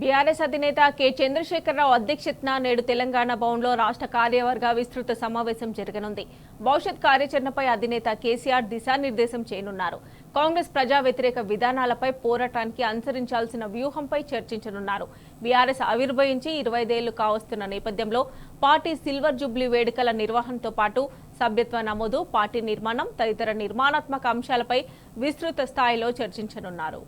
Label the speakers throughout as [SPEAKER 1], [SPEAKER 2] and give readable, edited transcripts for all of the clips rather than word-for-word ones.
[SPEAKER 1] BRS అధినేత K Chandrashekar Rao అధ్యక్షతన నేడు తెలంగాణ భవన్లో రాష్ట్ర కార్యవర్గ విస్తృత సమావేశం జరగనుంది. భవిష్యత్ కార్యాచరణపై అధినేత కేసీఆర్ దిశానిర్దేశం చేయనున్నారు. కాంగ్రెస్ ప్రజా వ్యతిరేక విధానాలపై పోరాటానికి అనుసరించాల్సిన వ్యూహంపై చర్చించనున్నారు. బీఆర్ఎస్ ఆవిర్భవించి 25 ఏళ్లు కావస్తున్న నేపథ్యంలో పార్టీ సిల్వర్ జూబ్లీ వేడుకల నిర్వహణతో పాటు సభ్యత్వ నమోదు, పార్టీ నిర్మాణం తదితర నిర్మాణాత్మక అంశాలపై విస్తృత స్థాయిలో చర్చించనున్నారు.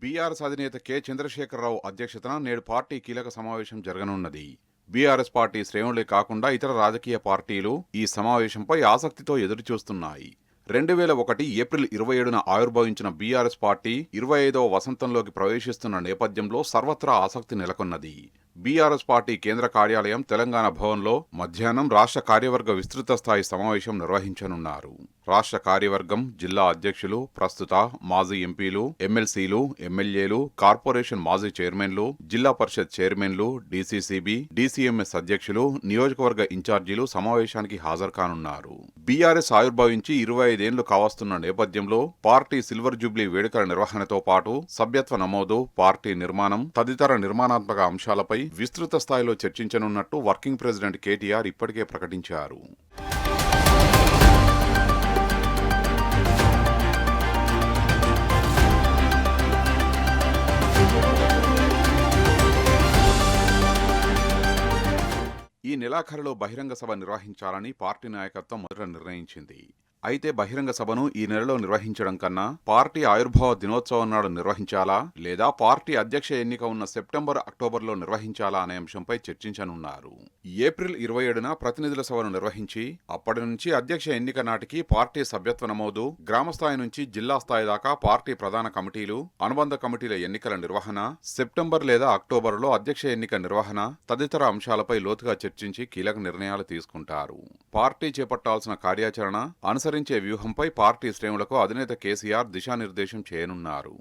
[SPEAKER 2] బీఆర్ఎస్ అధినేత కె చంద్రశేఖరరావు అధ్యక్షతన నేడు పార్టీ కీలక సమావేశం జరగనున్నది. బీఆర్ఎస్ పార్టీ శ్రేణులే కాకుండా ఇతర రాజకీయ పార్టీలు ఈ సమావేశంపై ఆసక్తితో ఎదురుచూస్తున్నాయి. 2001 ఏప్రిల్ 27న ఆవిర్భవించిన బీఆర్ఎస్ పార్టీ 25వ వసంతంలోకి ప్రవేశిస్తున్న నేపథ్యంలో సర్వత్రా ఆసక్తి నెలకొన్నది. బీఆర్ఎస్ పార్టీ కేంద్ర కార్యాలయం తెలంగాణ భవన్లో మధ్యాహ్నం రాష్ట్ర కార్యవర్గ విస్తృత స్థాయి సమావేశం నిర్వహించనున్నారు. రాష్ట్ర కార్యవర్గం, జిల్లా అధ్యక్షులు, ప్రస్తుత మాజీ ఎంపీలు, ఎమ్మెల్సీలు, ఎమ్మెల్యేలు, కార్పొరేషన్ మాజీ చైర్మన్లు, జిల్లా పరిషత్ చైర్మన్లు, డీసీసీబీ, డీసీఎంఎస్ అధ్యక్షులు, నియోజకవర్గ ఇన్ఛార్జీలు సమావేశానికి హాజరు కానున్నారు. బీఆర్ఎస్ ఆవిర్భవించి 25 ఏళ్లు కావస్తున్న నేపథ్యంలో పార్టీ సిల్వర్ జూబ్లీ వేడుకల నిర్వహణతో పాటు సభ్యత్వ నమోదు, పార్టీ నిర్మాణం తదితర నిర్మాణాత్మక అంశాలపై విస్తృత స్థాయిలో చర్చించనున్నట్టు వర్కింగ్ ప్రెసిడెంట్ కేటీఆర్ ఇప్పటికే ప్రకటించారు. ఈ నెలాఖరులో బహిరంగ సభ నిర్వహించాలని పార్టీ నాయకత్వం మొదట నిర్ణయించింది. అయితే బహిరంగ సభను ఈ నెలలో నిర్వహించడం కన్నా పార్టీ ఆవిర్భావ దినోత్సవం నాడు నిర్వహించాలా లేదా పార్టీ అధ్యక్ష ఎన్నిక ఉన్న సెప్టెంబర్, అక్టోబర్లో నిర్వహించాలా అనే అంశంపై చర్చించనున్నారు. ఏప్రిల్ 27న ప్రతినిధుల సభను నిర్వహించి అప్పటి నుంచి అధ్యక్ష ఎన్నిక నాటికి పార్టీ సభ్యత్వ నమోదు, గ్రామస్థాయి నుంచి జిల్లా స్థాయి దాకా పార్టీ ప్రధాన కమిటీలు, అనుబంధ కమిటీల ఎన్నికల నిర్వహణ, సెప్టెంబర్ లేదా అక్టోబర్లో అధ్యక్ష ఎన్నిక నిర్వహణ తదితర అంశాలపై లోతుగా చర్చించి కీలక నిర్ణయాలు తీసుకుంటారు. పార్టీ చేపట్టాల్సిన కార్యాచరణ, అనుసరించే వ్యూహంపై పార్టీ శ్రేణులకు అధినేత కేసీఆర్ దిశానిర్దేశం చేయనున్నారు.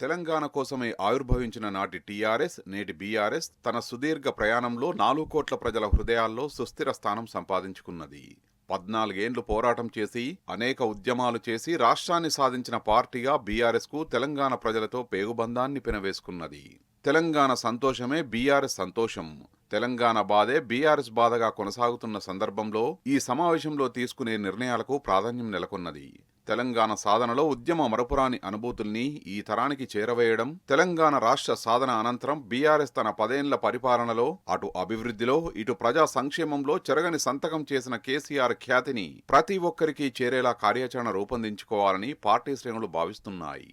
[SPEAKER 2] తెలంగాణ కోసమే ఆవిర్భవించిన నాటి టీఆర్ఎస్, నేటి బీఆర్ఎస్ తన సుదీర్ఘ ప్రయాణంలో 4 కోట్ల ప్రజల హృదయాల్లో సుస్థిర స్థానం సంపాదించుకున్నది. 14 ఏళ్లు పోరాటం చేసి, అనేక ఉద్యమాలు చేసి రాష్ట్రాన్ని సాధించిన పార్టీగా బీఆర్ఎస్ కు తెలంగాణ ప్రజలతో పేగుబంధాన్ని పెనవేసుకున్నది. తెలంగాణ సంతోషమే బీఆర్ఎస్ సంతోషం, తెలంగాణ బాధే బీఆర్ఎస్ బాధగా కొనసాగుతున్న సందర్భంలో ఈ సమావేశంలో తీసుకునే నిర్ణయాలకు ప్రాధాన్యం నెలకొన్నది. తెలంగాణ సాధనలో ఉద్యమ మరపురాని అనుభూతుల్ని ఈ తరానికి చేరవేయడం, తెలంగాణ రాష్ట్ర సాధన అనంతరం బీఆర్ఎస్ తన 10 ఏళ్ల పరిపాలనలో అటు అభివృద్ధిలో ఇటు ప్రజా సంక్షేమంలో చెరగని సంతకం చేసిన కేసీఆర్ ఖ్యాతిని ప్రతి ఒక్కరికి చేరేలా కార్యాచరణ రూపొందించుకోవాలని పార్టీ శ్రేణులు భావిస్తున్నాయి.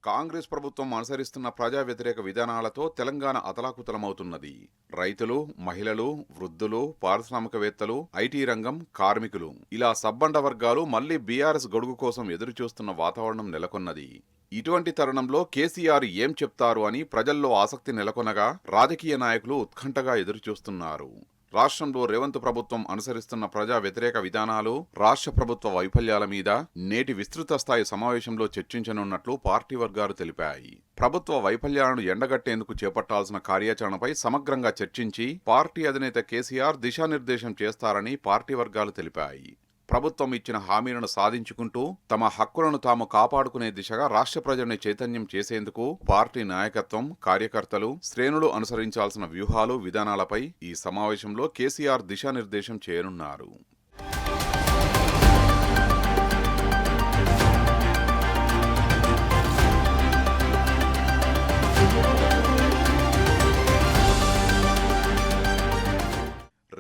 [SPEAKER 2] కాంగ్రెస్ ప్రభుత్వం అనుసరిస్తున్న ప్రజా వ్యతిరేక విధానాలతో తెలంగాణ అతలాకుతలమవుతున్నది. రైతులు, మహిళలు, వృద్ధులు, పారిశ్రామికవేత్తలు, ఐటీ రంగం, కార్మికులు ఇలా సబ్బండ వర్గాలు మళ్లీ బీఆర్ఎస్ గొడుగు కోసం ఎదురుచూస్తున్న వాతావరణం నెలకొన్నది. ఇటువంటి తరుణంలో కేసీఆర్ ఏం చెప్తారు అని ప్రజల్లో ఆసక్తి నెలకొనగా రాజకీయ నాయకులు ఉత్కంఠగా ఎదురుచూస్తున్నారు. రాష్ట్రంలో రేవంత్ ప్రభుత్వం అనుసరిస్తున్న ప్రజా వ్యతిరేక విధానాలు, రాష్ట్ర ప్రభుత్వ వైఫల్యాల మీద నేటి విస్తృత స్థాయి సమావేశంలో చర్చించనున్నట్లు పార్టీ వర్గాలు తెలిపాయి. ప్రభుత్వ వైఫల్యాలను ఎండగట్టేందుకు చేపట్టాల్సిన కార్యాచరణపై సమగ్రంగా చర్చించి పార్టీ అధినేత కేసీఆర్ దిశానిర్దేశం చేస్తారని పార్టీ వర్గాలు తెలిపాయి. ప్రభుత్వం ఇచ్చిన హామీలను సాధించుకుంటూ తమ హక్కులను తాము కాపాడుకునే దిశగా రాష్ట్ర ప్రజల్ని చైతన్యం చేసేందుకు పార్టీ నాయకత్వం, కార్యకర్తలు, శ్రేణులు అనుసరించాల్సిన వ్యూహాలు, విధానాలపై ఈ సమావేశంలో కేసీఆర్ దిశానిర్దేశం చేయనున్నారు.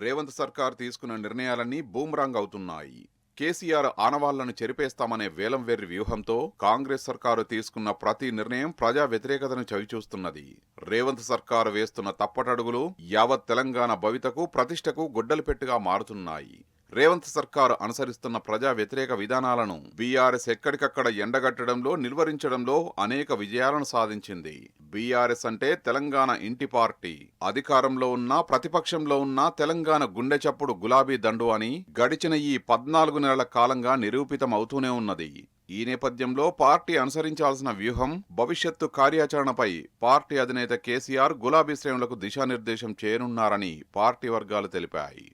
[SPEAKER 2] రేవంత్ సర్కార్ తీసుకున్న నిర్ణయాలన్నీ బూమరాంగ్ అవుతున్నాయి. కేసీఆర్ ఆనవాళ్లను చెరిపేస్తామనే వేలంవేర్రి వ్యూహంతో కాంగ్రెస్ సర్కారు తీసుకున్న ప్రతి నిర్ణయం ప్రజా వ్యతిరేకతను చవిచూస్తున్నది. రేవంత్ సర్కారు వేస్తున్న తప్పటడుగులు యావత్ తెలంగాణ భవితకు, ప్రతిష్టకు గొడ్డలిపెట్టుగా మారుతున్నాయి. రేవంత్ సర్కారు అనుసరిస్తున్న ప్రజా వ్యతిరేక విధానాలను బీఆర్ఎస్ ఎక్కడికక్కడ ఎండగట్టడంలో నిలువరించడంలో అనేక విజయాలను సాధించింది. బీఆర్ఎస్ అంటే తెలంగాణ ఇంటి పార్టీ. అధికారంలో ఉన్నా ప్రతిపక్షంలో ఉన్నా తెలంగాణ గుండె చప్పుడు గులాబీ దండు అని గడిచిన ఈ 14 నెలల కాలంగా నిరూపితం అవుతూనే ఉన్నది. ఈ నేపథ్యంలో పార్టీ అనుసరించాల్సిన వ్యూహం, భవిష్యత్తు కార్యాచరణపై పార్టీ అధినేత కేసీఆర్ గులాబీ శ్రేణులకు దిశానిర్దేశం చేయనున్నారని పార్టీ వర్గాలు తెలిపాయి.